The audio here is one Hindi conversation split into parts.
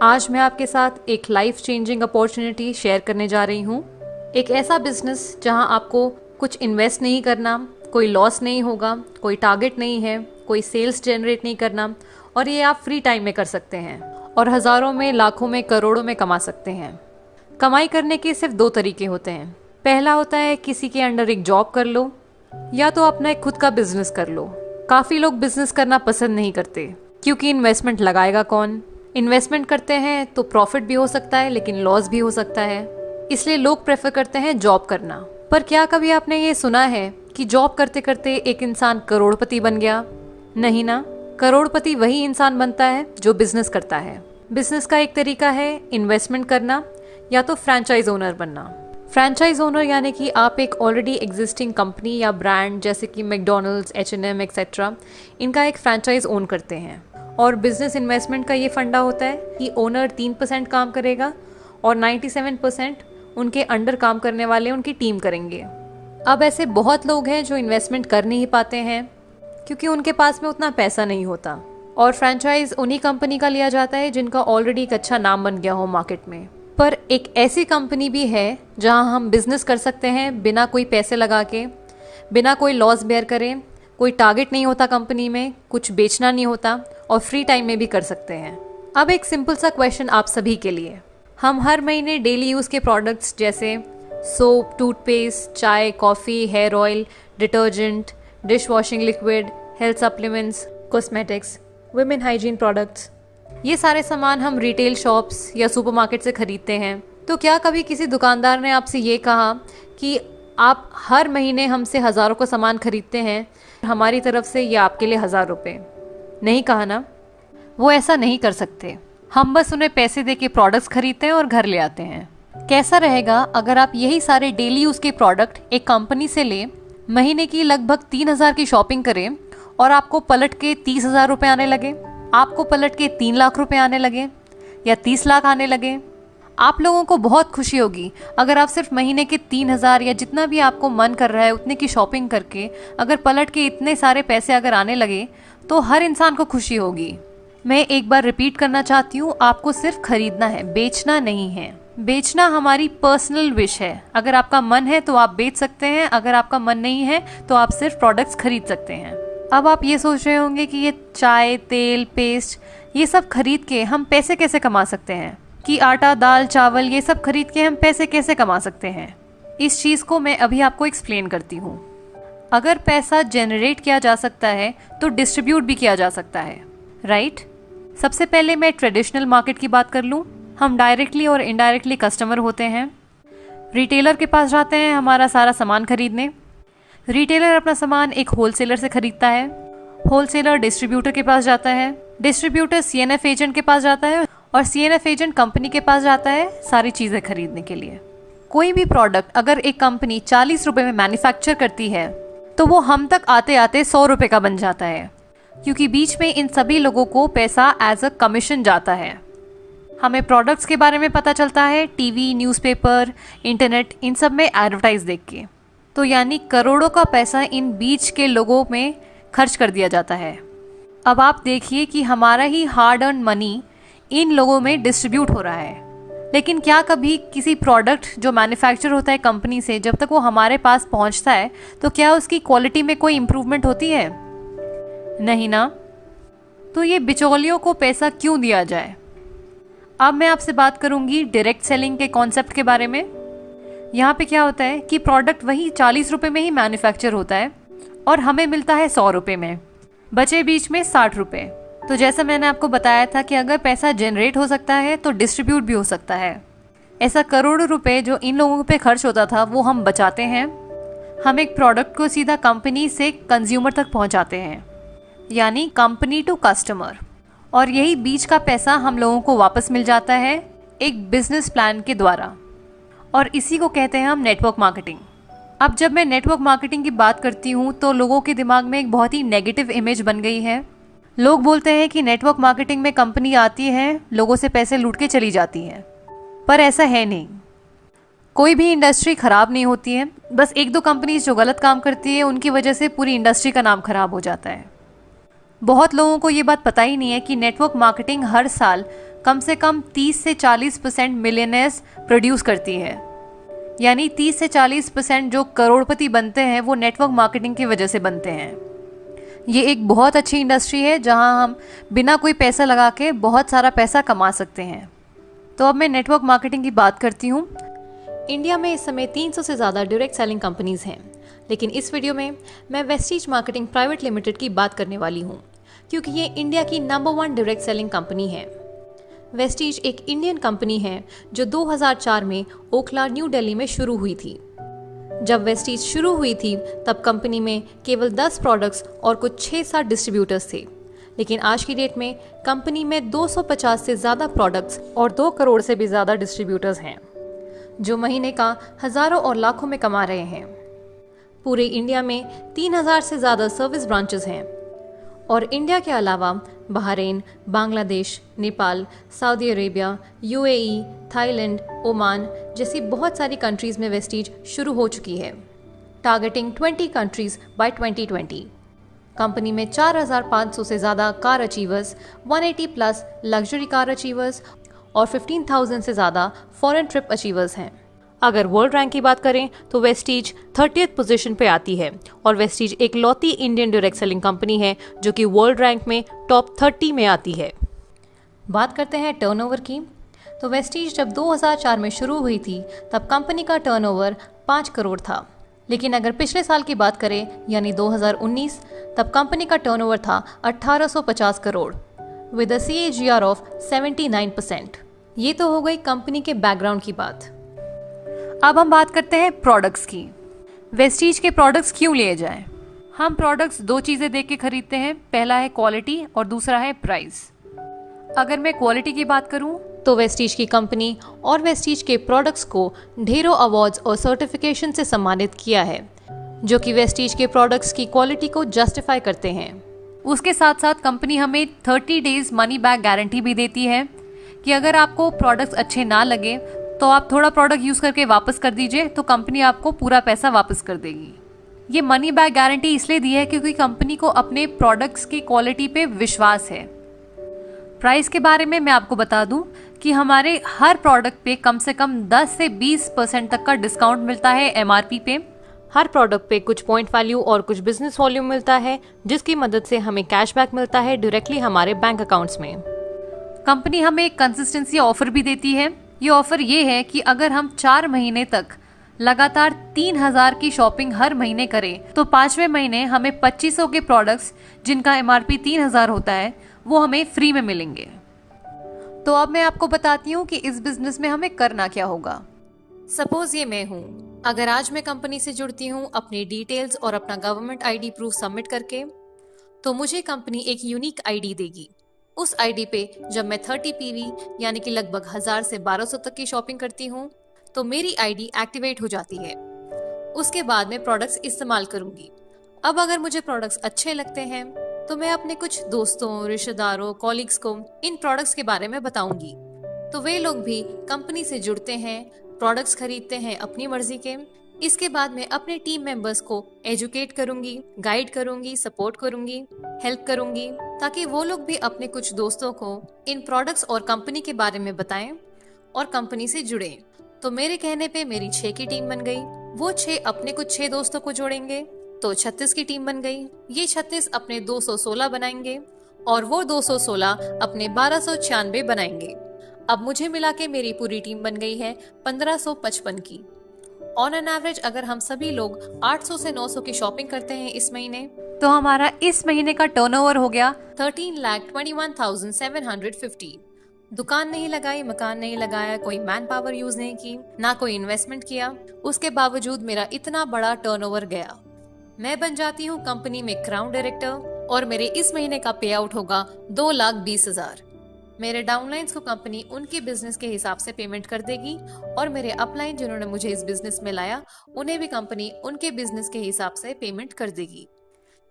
आज मैं आपके साथ एक लाइफ चेंजिंग अपॉर्चुनिटी शेयर करने जा रही हूँ। एक ऐसा बिजनेस जहाँ आपको कुछ इन्वेस्ट नहीं करना, कोई लॉस नहीं होगा, कोई टारगेट नहीं है, कोई सेल्स जनरेट नहीं करना, और ये आप फ्री टाइम में कर सकते हैं और हज़ारों में, लाखों में, करोड़ों में कमा सकते हैं। कमाई करने के सिर्फ 2 तरीके होते हैं। पहला होता है किसी के अंडर एक जॉब कर लो, या तो अपना एक खुद का बिजनेस कर लो। काफ़ी लोग बिजनेस करना पसंद नहीं करते क्योंकि इन्वेस्टमेंट लगाएगा कौन। इन्वेस्टमेंट करते हैं तो प्रॉफिट भी हो सकता है लेकिन लॉस भी हो सकता है, इसलिए लोग प्रेफर करते हैं जॉब करना। पर क्या कभी आपने ये सुना है कि जॉब करते करते एक इंसान करोड़पति बन गया? नहीं ना, करोड़पति वही इंसान बनता है जो बिजनेस करता है। बिजनेस का एक तरीका है इन्वेस्टमेंट करना या तो फ्रेंचाइज ओनर बनना। फ्रेंचाइज ओनर यानी कि आप एक ऑलरेडी एग्जिस्टिंग कंपनी या ब्रांड जैसे कि मैकडॉनल्ड्स, H&M एक्सेट्रा, इनका एक फ्रेंचाइज ओन करते हैं। और बिजनेस इन्वेस्टमेंट का ये फंडा होता है कि ओनर 3% काम करेगा और 97% उनके अंडर काम करने वाले उनकी टीम करेंगे। अब ऐसे बहुत लोग हैं जो इन्वेस्टमेंट कर नहीं पाते हैं क्योंकि उनके पास में उतना पैसा नहीं होता, और फ्रेंचाइज उन्हीं कंपनी का लिया जाता है जिनका ऑलरेडी एक अच्छा नाम बन गया हो मार्केट में। पर एक ऐसी कंपनी भी है जहां हम बिजनेस कर सकते हैं बिना कोई पैसे लगा के, बिना कोई लॉस बेयर करें, कोई टारगेट नहीं होता कंपनी में, कुछ बेचना नहीं होता और फ्री टाइम में भी कर सकते हैं। अब एक सिंपल सा क्वेश्चन आप सभी के लिए। हम हर महीने डेली यूज़ के प्रोडक्ट्स जैसे सोप, टूथपेस्ट, चाय, coffee, hair oil, detergent, dish washing liquid, health supplements, cosmetics, women hygiene products, ये सारे सामान हम रिटेल शॉप्स या सुपरमार्केट से खरीदते हैं। तो क्या कभी किसी दुकानदार ने आपसे ये कहा कि आप हर महीने हमसे हज़ारों का सामान खरीदते हैं, हमारी तरफ से ये आपके लिए 1000 रुपये? नहीं कहा ना। वो ऐसा नहीं कर सकते। हम बस उन्हें पैसे दे के प्रोडक्ट्स खरीदते हैं और घर ले आते हैं। कैसा रहेगा अगर आप यही सारे डेली यूज़ के प्रोडक्ट एक कंपनी से लें, महीने की लगभग 3000 की शॉपिंग करें और आपको पलट के 30,000 रुपये आने लगे, आपको पलट के 3 लाख रुपए आने लगे या 30 लाख आने लगे? आप लोगों को बहुत खुशी होगी अगर आप सिर्फ महीने के 3000 या जितना भी आपको मन कर रहा है उतने की शॉपिंग करके अगर पलट के इतने सारे पैसे अगर आने लगे तो हर इंसान को खुशी होगी। मैं एक बार रिपीट करना चाहती हूँ, आपको सिर्फ खरीदना है, बेचना नहीं है। बेचना हमारी पर्सनल विश है। अगर आपका मन है तो आप बेच सकते हैं, अगर आपका मन नहीं है तो आप सिर्फ प्रोडक्ट्स खरीद सकते हैं। अब आप ये सोच रहे होंगे कि ये चाय, तेल, पेस्ट, ये सब खरीद के हम पैसे कैसे कमा सकते हैं, कि आटा, दाल, चावल ये सब खरीद के हम पैसे कैसे कमा सकते हैं। इस चीज़ को मैं अभी आपको एक्सप्लेन करती हूँ। अगर पैसा जनरेट किया जा सकता है तो डिस्ट्रीब्यूट भी किया जा सकता है, राइट? सबसे पहले मैं ट्रेडिशनल मार्केट की बात कर लूँ। हम डायरेक्टली और इनडायरेक्टली कस्टमर होते हैं। रिटेलर के पास जाते हैं हमारा सारा सामान खरीदने। रिटेलर अपना सामान एक होलसेलर से खरीदता है, होलसेलर डिस्ट्रीब्यूटर के पास जाता है, डिस्ट्रीब्यूटर CNF एजेंट के पास जाता है और CNF एजेंट कंपनी के पास जाता है सारी चीज़ें खरीदने के लिए। कोई भी प्रोडक्ट अगर एक कंपनी 40 रुपये में मैन्युफैक्चर करती है तो वो हम तक आते आते 100 रुपये का बन जाता है, क्योंकि बीच में इन सभी लोगों को पैसा एज अ कमीशन जाता है। हमें प्रोडक्ट्स के बारे में पता चलता है टीवी, न्यूज़पेपर, इंटरनेट, इन सब में एडवर्टाइज देख के। तो यानी करोड़ों का पैसा इन बीच के लोगों में खर्च कर दिया जाता है। अब आप देखिए कि हमारा ही हार्ड अर्न मनी इन लोगों में डिस्ट्रीब्यूट हो रहा है। लेकिन क्या कभी किसी प्रोडक्ट जो मैन्युफैक्चर होता है कंपनी से, जब तक वो हमारे पास पहुंचता है तो क्या उसकी क्वालिटी में कोई इम्प्रूवमेंट होती है? नहीं ना। तो ये बिचौलियों को पैसा क्यों दिया जाए? अब मैं आपसे बात करूंगी डायरेक्ट सेलिंग के कॉन्सेप्ट के बारे में। यहाँ पे क्या होता है कि प्रोडक्ट वही 40 रुपये में ही मैन्युफैक्चर होता है और हमें मिलता है 100 रुपये में, बचे बीच में 60 रुपये। तो जैसा मैंने आपको बताया था कि अगर पैसा जनरेट हो सकता है तो डिस्ट्रीब्यूट भी हो सकता है। ऐसा करोड़ों रुपए जो इन लोगों पे खर्च होता था वो हम बचाते हैं। हम एक प्रोडक्ट को सीधा कंपनी से कंज्यूमर तक पहुंचाते हैं, यानी कंपनी टू कस्टमर, और यही बीच का पैसा हम लोगों को वापस मिल जाता है एक बिजनेस प्लान के द्वारा, और इसी को कहते हैं हम नेटवर्क मार्केटिंग। अब जब मैं नेटवर्क मार्केटिंग की बात करती हूँ तो लोगों के दिमाग में एक बहुत ही नेगेटिव इमेज बन गई है। लोग बोलते हैं कि नेटवर्क मार्केटिंग में कंपनी आती है, लोगों से पैसे लूट के चली जाती है, पर ऐसा है नहीं। कोई भी इंडस्ट्री ख़राब नहीं होती है, बस 1-2 कंपनीज जो गलत काम करती है उनकी वजह से पूरी इंडस्ट्री का नाम खराब हो जाता है। बहुत लोगों को ये बात पता ही नहीं है कि नेटवर्क मार्केटिंग हर साल कम से कम 30 से 40% मिलियनेयर्स प्रोड्यूस करती है। यानी 30 से 40% जो करोड़पति बनते हैं वो नेटवर्क मार्केटिंग की वजह से बनते हैं। ये एक बहुत अच्छी इंडस्ट्री है जहां हम बिना कोई पैसा लगा के बहुत सारा पैसा कमा सकते हैं। तो अब मैं नेटवर्क मार्केटिंग की बात करती हूँ। इंडिया में इस समय 300 से ज़्यादा डायरेक्ट सेलिंग कंपनीज़ हैं, लेकिन इस वीडियो में मैं वेस्टीज मार्केटिंग प्राइवेट लिमिटेड की बात करने वाली हूँ, क्योंकि ये इंडिया की नंबर 1 डायरेक्ट सेलिंग कंपनी है। वेस्टीज एक इंडियन कंपनी है जो 2004 में ओखला, न्यू दिल्ली में शुरू हुई थी। जब वेस्टीज शुरू हुई थी तब कंपनी में केवल 10 प्रोडक्ट्स और कुछ 6-7 डिस्ट्रीब्यूटर्स थे, लेकिन आज की डेट में कंपनी में 250 से ज़्यादा प्रोडक्ट्स और 2 करोड़ से भी ज़्यादा डिस्ट्रीब्यूटर्स हैं, जो महीने का हज़ारों और लाखों में कमा रहे हैं। पूरे इंडिया में 3000 से ज़्यादा सर्विस ब्रांचेस हैं और इंडिया के अलावा Bahrain, Bangladesh, Nepal, Saudi Arabia, UAE, Thailand, Oman जैसी बहुत सारी कंट्रीज़ में वेस्टीज शुरू हो चुकी है, टारगेटिंग 20 कंट्रीज़ बाय 2020। कंपनी में 4500 से ज़्यादा car achievers, 180 plus luxury car achievers और 15,000 से ज़्यादा फॉरेन ट्रिप अचीवर्स हैं। अगर वर्ल्ड रैंक की बात करें तो वेस्टीज 30th पोजीशन पे आती है और वेस्टीज एक लौती इंडियन डायरेक्ट सेलिंग कंपनी है जो कि वर्ल्ड रैंक में टॉप 30 में आती है। बात करते हैं टर्नओवर की। तो वेस्टीज जब 2004 में शुरू हुई थी तब कंपनी का टर्नओवर 5 करोड़ था, लेकिन अगर पिछले साल की बात करें यानी 2019, तब कंपनी का टर्नओवर था 1850 crore with a CAGR of 79%। ये तो हो गई कंपनी के बैकग्राउंड की बात। अब हम बात करते हैं प्रोडक्ट्स की। वेस्टीज के प्रोडक्ट्स क्यों लिए जाएं? हम प्रोडक्ट्स 2 चीज़ें देख के खरीदते हैं, पहला है क्वालिटी और दूसरा है प्राइस। अगर मैं क्वालिटी की बात करूं तो वेस्टीज की कंपनी और वेस्टीज के प्रोडक्ट्स को ढेरों अवार्ड्स और सर्टिफिकेशन से सम्मानित किया है, जो कि वेस्टीज के प्रोडक्ट्स की क्वालिटी को जस्टिफाई करते हैं। उसके साथ साथ कंपनी हमें 30 डेज मनी बैक गारंटी भी देती है कि अगर आपको प्रोडक्ट्स अच्छे ना लगे तो आप थोड़ा प्रोडक्ट यूज़ करके वापस कर दीजिए, तो कंपनी आपको पूरा पैसा वापस कर देगी। ये मनी बैक गारंटी इसलिए दी है क्योंकि कंपनी को अपने प्रोडक्ट्स की क्वालिटी पे विश्वास है। प्राइस के बारे में मैं आपको बता दूं कि हमारे हर प्रोडक्ट पे कम से कम 10 से 20% तक का डिस्काउंट मिलता है MRP पे। हर प्रोडक्ट पे कुछ पॉइंट वैल्यू और कुछ बिजनेस वॉल्यूम मिलता है, जिसकी मदद से हमें कैशबैक मिलता है डायरेक्टली हमारे बैंक अकाउंट्स में। कंपनी हमें एक कंसिस्टेंसी ऑफर भी देती है। ये ऑफर ये है कि अगर हम 4 महीने तक लगातार 3000 की शॉपिंग हर महीने करें तो 5वें महीने हमें 2500 के प्रोडक्ट्स जिनका MRP 3000 होता है वो हमें फ्री में मिलेंगे। तो अब मैं आपको बताती हूँ कि इस बिजनेस में हमें करना क्या होगा। सपोज ये मैं हूँ, अगर आज मैं कंपनी से जुड़ती हूँ अपनी डिटेल्स और अपना गवर्नमेंट ID प्रूफ सबमिट करके, तो मुझे कंपनी एक यूनिक ID देगी। उस ID पे जब मैं 30 PV यानी कि लगभग 1000 से 1200 तक की शॉपिंग करती हूँ तो मेरी ID एक्टिवेट हो जाती है। उसके बाद मैं प्रोडक्ट्स इस्तेमाल करूंगी। अब अगर मुझे प्रोडक्ट्स अच्छे लगते हैं तो मैं अपने कुछ दोस्तों, रिश्तेदारों, कॉलीग्स को इन प्रोडक्ट्स के बारे में बताऊंगी, तो वे लोग भी कंपनी से जुड़ते हैं, प्रोडक्ट्स खरीदते हैं अपनी मर्जी के। इसके बाद मैं अपने टीम मेंबर्स को एजुकेट करूंगी, गाइड करूंगी, सपोर्ट करूंगी, हेल्प करूंगी, ताकि वो लोग भी अपने कुछ दोस्तों को इन प्रोडक्ट्स और कंपनी के बारे में बताएं और कंपनी से जुड़ें। तो मेरे कहने पे मेरी 6 की टीम बन गई। वो 6 अपने कुछ 6 दोस्तों को जोड़ेंगे तो 36 की टीम बन गई। ये 36 अपने 216 बनाएंगे और वो 216 अपने 1296 बनाएंगे। अब मुझे मिला के मेरी पूरी टीम बन गई है 1555 की। ऑन एन एवरेज अगर हम सभी लोग 800 से 900 की शॉपिंग करते हैं इस महीने, तो हमारा इस महीने का टर्नओवर हो गया 13,21,750। दुकान नहीं लगाई, मकान नहीं लगाया, कोई मैन पावर यूज नहीं की, ना कोई इन्वेस्टमेंट किया, उसके बावजूद मेरा इतना बड़ा टर्नओवर गया। मैं बन जाती हूँ कंपनी में क्राउन डायरेक्टर और मेरे इस महीने का पे आउट होगा 2,20,000। मेरे डाउनलाइंस को कंपनी उनके बिजनेस के हिसाब से पेमेंट कर देगी और मेरे अपलाइन जिन्होंने मुझे इस बिजनेस में लाया उन्हें भी कंपनी उनके बिजनेस के हिसाब से पेमेंट कर देगी।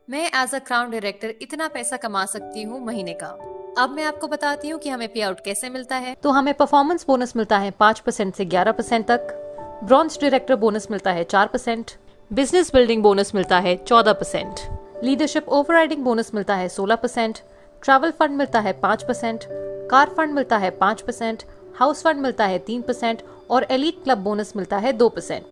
मैं एज अ क्राउन डायरेक्टर इतना पैसा कमा सकती हूँ महीने का। अब मैं आपको बताती हूँ कि हमें पे आउट कैसे मिलता है। तो हमें परफॉर्मेंस बोनस मिलता है 5% से 11% तक, ब्रॉन्ज डायरेक्टर बोनस मिलता है 4%, बिजनेस बिल्डिंग बोनस मिलता है 14%, लीडरशिप ओवरराइडिंग बोनस मिलता है 16%, ट्रैवल फंड मिलता है 5%, कार फंड मिलता है 5%, हाउस फंड मिलता है 3% और एलीट क्लब बोनस मिलता है 2%।